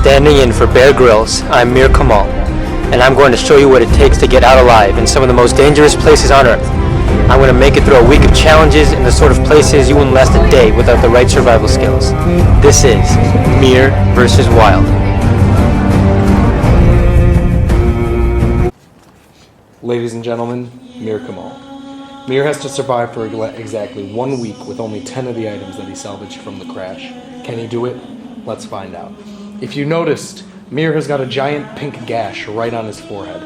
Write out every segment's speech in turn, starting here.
Standing in for Bear Grylls, I'm Mir Kamal, and I'm going to show you what it takes to get out alive in some of the most dangerous places on Earth. I'm going to make it through a week of challenges in the sort of places you wouldn't last a day without the right survival skills. This is Mir versus Wild. Ladies and gentlemen, Mir Kamal. Mir has to survive for exactly 1 week with only 10 of the items that he salvaged from the crash. Can he do it? Let's find out. If you noticed, Mir has got a giant pink gash right on his forehead.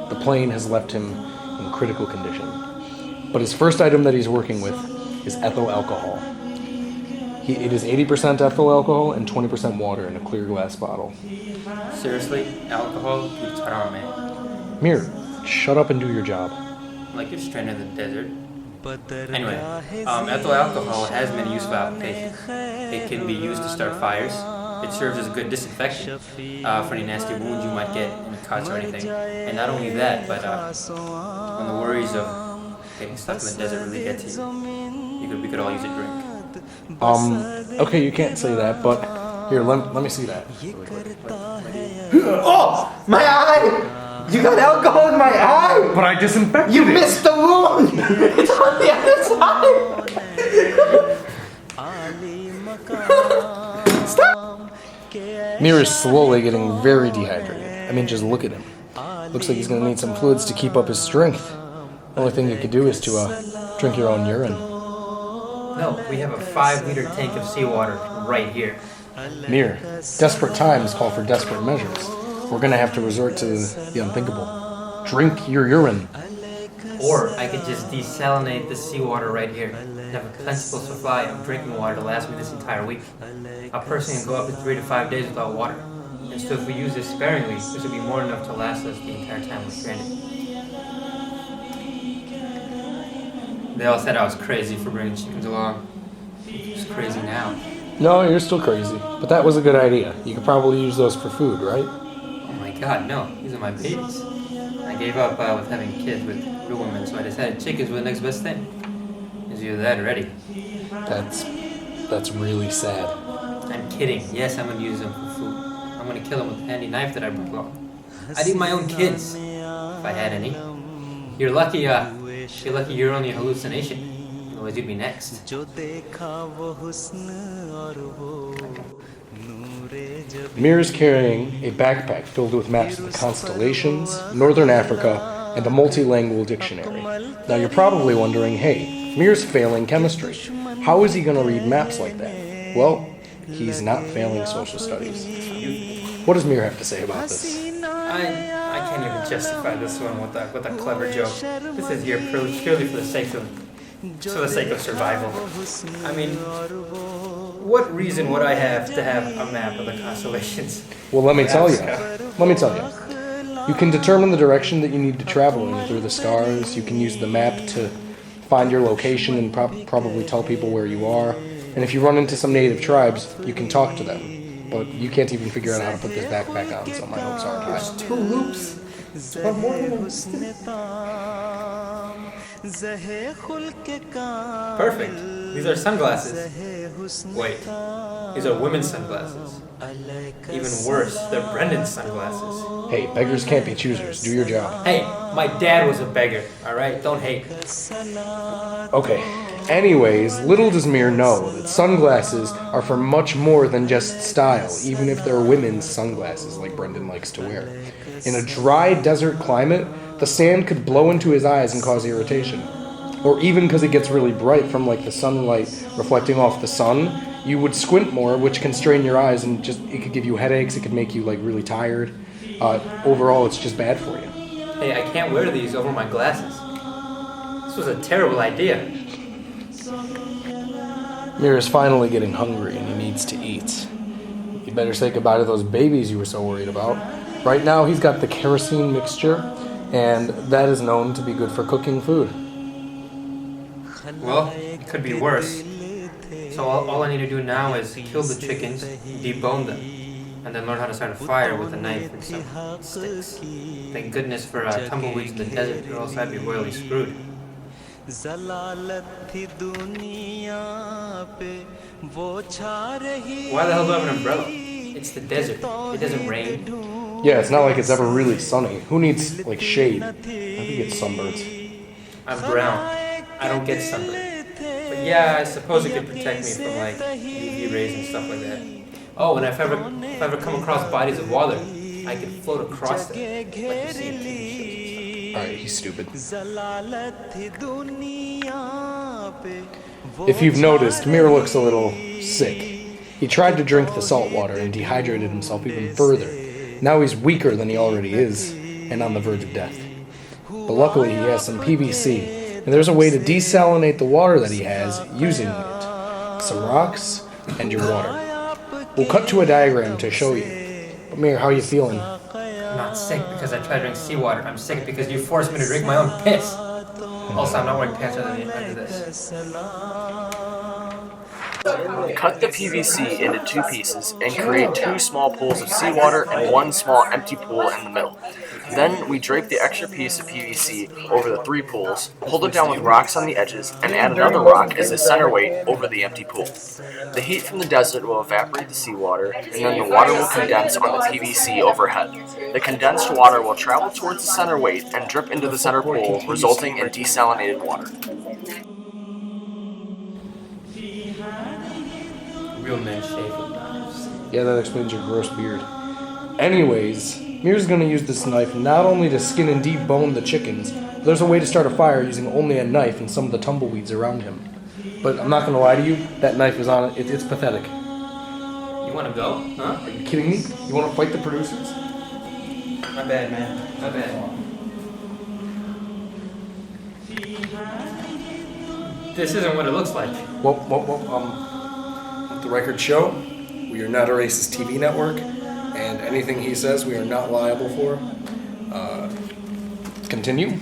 The plane has left him in critical condition. But his first item that he's working with is ethyl alcohol. It is 80% ethyl alcohol and 20% water in a clear glass bottle. Seriously? Alcohol? It's haram, man. Mir, shut up and do your job. Like you're stranded in the desert. Anyway, ethyl alcohol has many useful applications. It can be used to start fires. It serves as a good disinfectant for any nasty wounds you might get in cuts or anything. And not only that, but when the worries of getting stuck in the desert really get to you, we could all use a drink. Okay, you can't say that, but here, let me see that. Oh, my eye! You got alcohol in my eye! But I disinfected You it! missed the wound! It's on the other side! Stop! Mir is slowly getting very dehydrated. I mean, just look at him. Looks like he's gonna need some fluids to keep up his strength. The only thing you could do is to drink your own urine. No, we have a 5-liter tank of seawater right here. Mir, desperate times call for desperate measures. We're gonna have to resort to the unthinkable. Drink your urine. Or I could just desalinate the seawater right here and have a plentiful supply of drinking water to last me this entire week. A person can go up to 3 to 5 days without water. And so if we use this sparingly, this would be more enough to last us the entire time we're stranded. They all said I was crazy for bringing chickens along. It's crazy now. No, you're still crazy. But that was a good idea. You could probably use those for food, right? Oh my god, no. These are my babies. I gave up with having kids with real women, so I decided chickens were the next best thing. Is either that or ready. That's really sad. I'm kidding. Yes, I'm gonna use them for food. I'm gonna kill them with the handy knife that I brought along. I'd eat my own kids, if I had any. You're lucky you're only a hallucination. Otherwise you'd be next. Mir is carrying a backpack filled with maps of the constellations, Northern Africa, and a multilingual dictionary. Now you're probably wondering, hey, Mir's failing chemistry. How is he going to read maps like that? Well, he's not failing social studies. What does Mir have to say about this? I can't even justify this one with a clever joke. This is here purely for the sake of survival. I mean, what reason would I have to have a map of the constellations? Well, let me tell you. You can determine the direction that you need to travel in through the stars. You can use the map to find your location and probably tell people where you are. And if you run into some native tribes, you can talk to them. But you can't even figure out how to put this backpack on, so my hopes aren't high. There's 2 loops. One more than Perfect. These are sunglasses. Wait, these are women's sunglasses. Even worse, they're Brendan's sunglasses. Hey, beggars can't be choosers. Do your job. Hey, my dad was a beggar, alright? Don't hate. Okay. Anyways, little does Mir know that sunglasses are for much more than just style, even if they're women's sunglasses like Brendan likes to wear. In a dry desert climate, the sand could blow into his eyes and cause irritation. Or even because it gets really bright from like the sunlight reflecting off the sun, you would squint more, which can strain your eyes and it could give you headaches, it could make you like really tired. Overall, it's just bad for you. Hey, I can't wear these over my glasses. This was a terrible idea. Mir is finally getting hungry and he needs to eat. You better say goodbye to those babies you were so worried about. Right now he's got the kerosene mixture, and that is known to be good for cooking food. Well, it could be worse. So all I need to do now is kill the chickens, debone them, and then learn how to start a fire with a knife and some sticks. Thank goodness for tumbleweeds in the desert, or else I'd be royally screwed. Why the hell do I have an umbrella? It's the desert. It doesn't rain. Yeah, it's not like it's ever really sunny. Who needs, like, shade? I think it's sunbirds. I'm brown. I don't get sunburn. But yeah, I suppose it could protect me from like UV rays and stuff like that. Oh, and if I ever come across bodies of water, I can float across them, like you see in TV shows. Alright, he's stupid. If you've noticed, Mir looks a little sick. He tried to drink the salt water and dehydrated himself even further. Now he's weaker than he already is, and on the verge of death. But luckily he has some PVC, and there's a way to desalinate the water that he has using it. Some rocks, and your water. We'll cut to a diagram to show you. But Mir, how are you feeling? I'm not sick because I tried to drink seawater. I'm sick because you forced me to drink my own piss. Also, I'm not wearing pants after this. Cut the PVC into 2 pieces and create 2 small pools of seawater and 1 small empty pool in the middle. Then we drape the extra piece of PVC over the 3 pools, hold it down with rocks on the edges, and add another rock as a center weight over the empty pool. The heat from the desert will evaporate the seawater, and then the water will condense on the PVC overhead. The condensed water will travel towards the center weight and drip into the center pool, resulting in desalinated water. Real men shave with knives. Yeah, that explains your gross beard. Anyways, Mir's gonna use this knife not only to skin and debone the chickens, but there's a way to start a fire using only a knife and some of the tumbleweeds around him. But I'm not gonna lie to you, that knife is on it. It's pathetic. You want to go? Huh? Are you kidding me? You wanna fight the producers? My bad, man. My bad. This isn't what it looks like. Well, let the record show, we are not a racist TV network, and anything he says we are not liable for. Continue?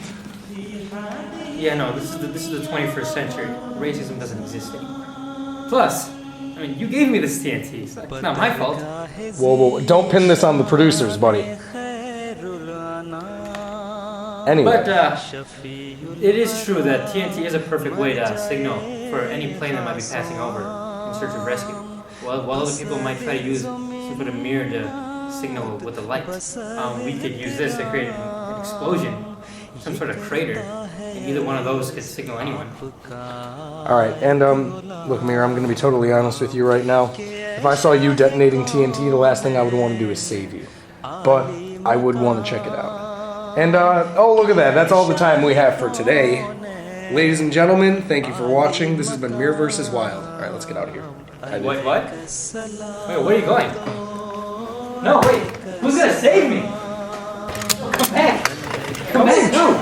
Yeah, no, this is the 21st century. Racism doesn't exist anymore. Plus, I mean, you gave me this TNT. It's not my fault. Whoa, don't pin this on the producers, buddy. Anyway. But it is true that TNT is a perfect way to signal for any plane that might be passing over in search of rescue. While other people might try to use some sort of mirror to signal with the light, we could use this to create an explosion, some sort of crater, and either one of those could signal anyone. Alright, and look, Mir, I'm gonna be totally honest with you right now. If I saw you detonating TNT, the last thing I would want to do is save you. But I would want to check it out. And, oh, look at that. That's all the time we have for today. Ladies and gentlemen, thank you for watching. This has been Mir vs. Wild. Alright, let's get out of here. Wait, what? Wait, where are you going? No, wait. Who's gonna save me? Come back. Come back, no.